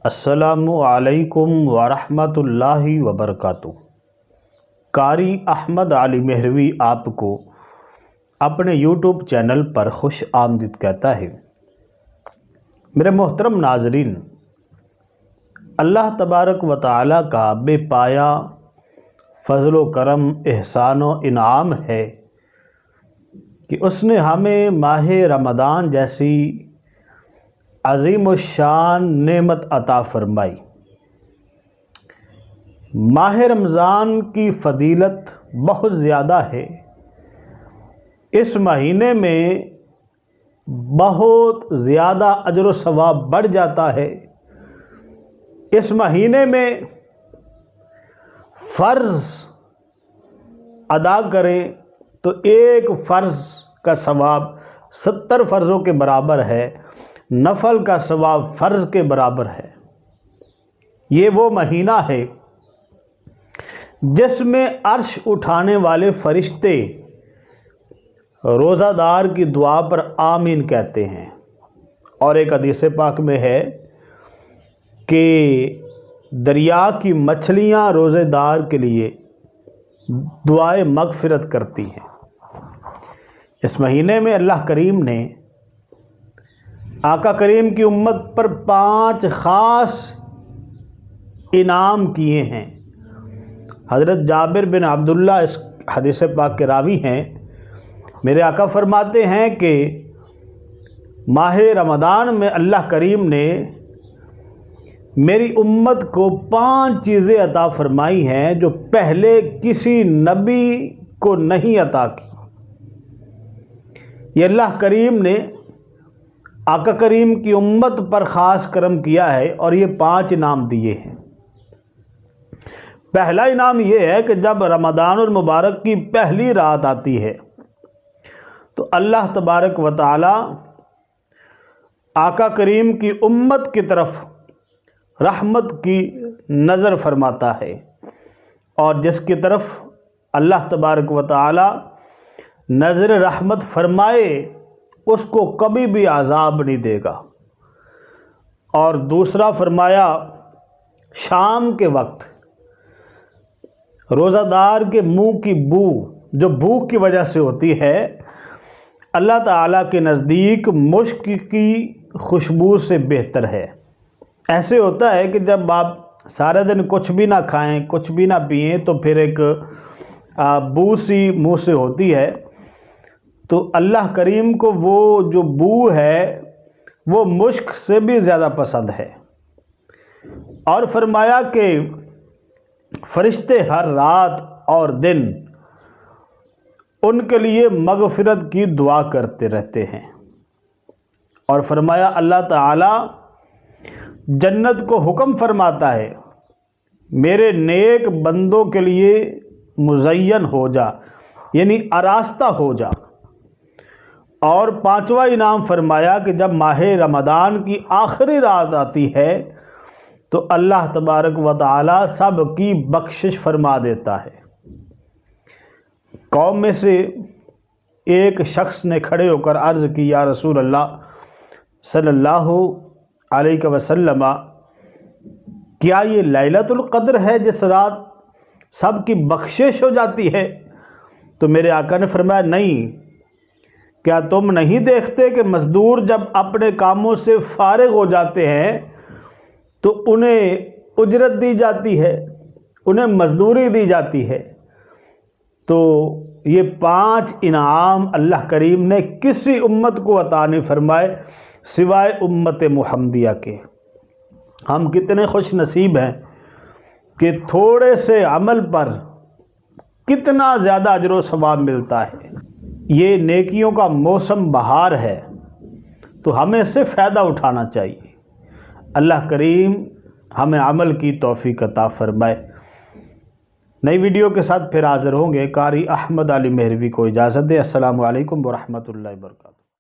السلام علیکم ورحمۃ اللہ وبرکاتہ۔ قاری احمد علی مہروی آپ کو اپنے یوٹیوب چینل پر خوش آمدید کہتا ہے۔ میرے محترم ناظرین، اللہ تبارک و تعالیٰ کا بے پایا فضل و کرم، احسان و انعام ہے کہ اس نے ہمیں ماہ رمضان جیسی عظیم الشان نعمت عطا فرمائی۔ ماہ رمضان کی فضیلت بہت زیادہ ہے۔ اس مہینے میں بہت زیادہ اجر و ثواب بڑھ جاتا ہے۔ اس مہینے میں فرض ادا کریں تو ایک فرض کا ثواب 70 فرضوں کے برابر ہے، نفل کا ثواب فرض کے برابر ہے۔ یہ وہ مہینہ ہے جس میں عرش اٹھانے والے فرشتے روزہ دار کی دعا پر آمین کہتے ہیں، اور ایک حدیث پاک میں ہے کہ دریا کی مچھلیاں روزے دار کے لیے دعائے مغفرت کرتی ہیں۔ اس مہینے میں اللہ کریم نے آقا کریم کی امت پر 5 خاص انعام کیے ہیں۔ حضرت جابر بن عبداللہ اس حدیث پاک کے راوی ہیں۔ میرے آقا فرماتے ہیں کہ ماہ رمضان میں اللہ کریم نے میری امت کو 5 چیزیں عطا فرمائی ہیں جو پہلے کسی نبی کو نہیں عطا کی۔ یہ اللہ کریم نے آقا کریم کی امت پر خاص کرم کیا ہے، اور یہ 5 انعام دیے ہیں۔ پہلا انعام یہ ہے کہ جب رمضان المبارک کی پہلی رات آتی ہے تو اللہ تبارک و تعالی آقا کریم کی امت کی طرف رحمت کی نظر فرماتا ہے، اور جس کی طرف اللہ تبارک و تعالی نظر رحمت فرمائے اس کو کبھی بھی عذاب نہیں دے گا۔ اور دوسرا فرمایا، شام کے وقت روزہ دار کے منہ کی بو جو بھوک کی وجہ سے ہوتی ہے، اللہ تعالیٰ کے نزدیک مشک کی خوشبو سے بہتر ہے۔ ایسے ہوتا ہے کہ جب آپ سارے دن کچھ بھی نہ کھائیں، کچھ بھی نہ پئیں، تو پھر ایک بو سی منہ سے ہوتی ہے، تو اللہ کریم کو وہ جو بو ہے وہ مشک سے بھی زیادہ پسند ہے۔ اور فرمایا کہ فرشتے ہر رات اور دن ان کے لیے مغفرت کی دعا کرتے رہتے ہیں۔ اور فرمایا اللہ تعالی جنت کو حکم فرماتا ہے، میرے نیک بندوں کے لیے مزین ہو جا، یعنی آراستہ ہو جا۔ اور 5واں انعام فرمایا کہ جب ماہ رمضان کی آخری رات آتی ہے تو اللہ تبارک و تعالی سب کی بخشش فرما دیتا ہے۔ قوم میں سے ایک شخص نے کھڑے ہو کر عرض کی، یا رسول اللہ صلی اللہ علیہ وسلم، کیا یہ لیلۃ القدر ہے جس رات سب کی بخشش ہو جاتی ہے؟ تو میرے آقا نے فرمایا، نہیں، کیا تم نہیں دیکھتے کہ مزدور جب اپنے کاموں سے فارغ ہو جاتے ہیں تو انہیں اجرت دی جاتی ہے، انہیں مزدوری دی جاتی ہے؟ تو یہ 5 انعام اللہ کریم نے کسی امت کو عطا نہیں فرمائے سوائے امت محمدیہ کے۔ ہم کتنے خوش نصیب ہیں کہ تھوڑے سے عمل پر کتنا زیادہ اجر و ثواب ملتا ہے۔ یہ نیکیوں کا موسم بہار ہے، تو ہمیں اس سے فائدہ اٹھانا چاہیے۔ اللہ کریم ہمیں عمل کی توفیق عطا فرمائے۔ نئی ویڈیو کے ساتھ پھر حاضر ہوں گے۔ قاری احمد علی مہروی کو اجازت دے۔ السلام علیکم ورحمۃ اللہ وبرکاتہ۔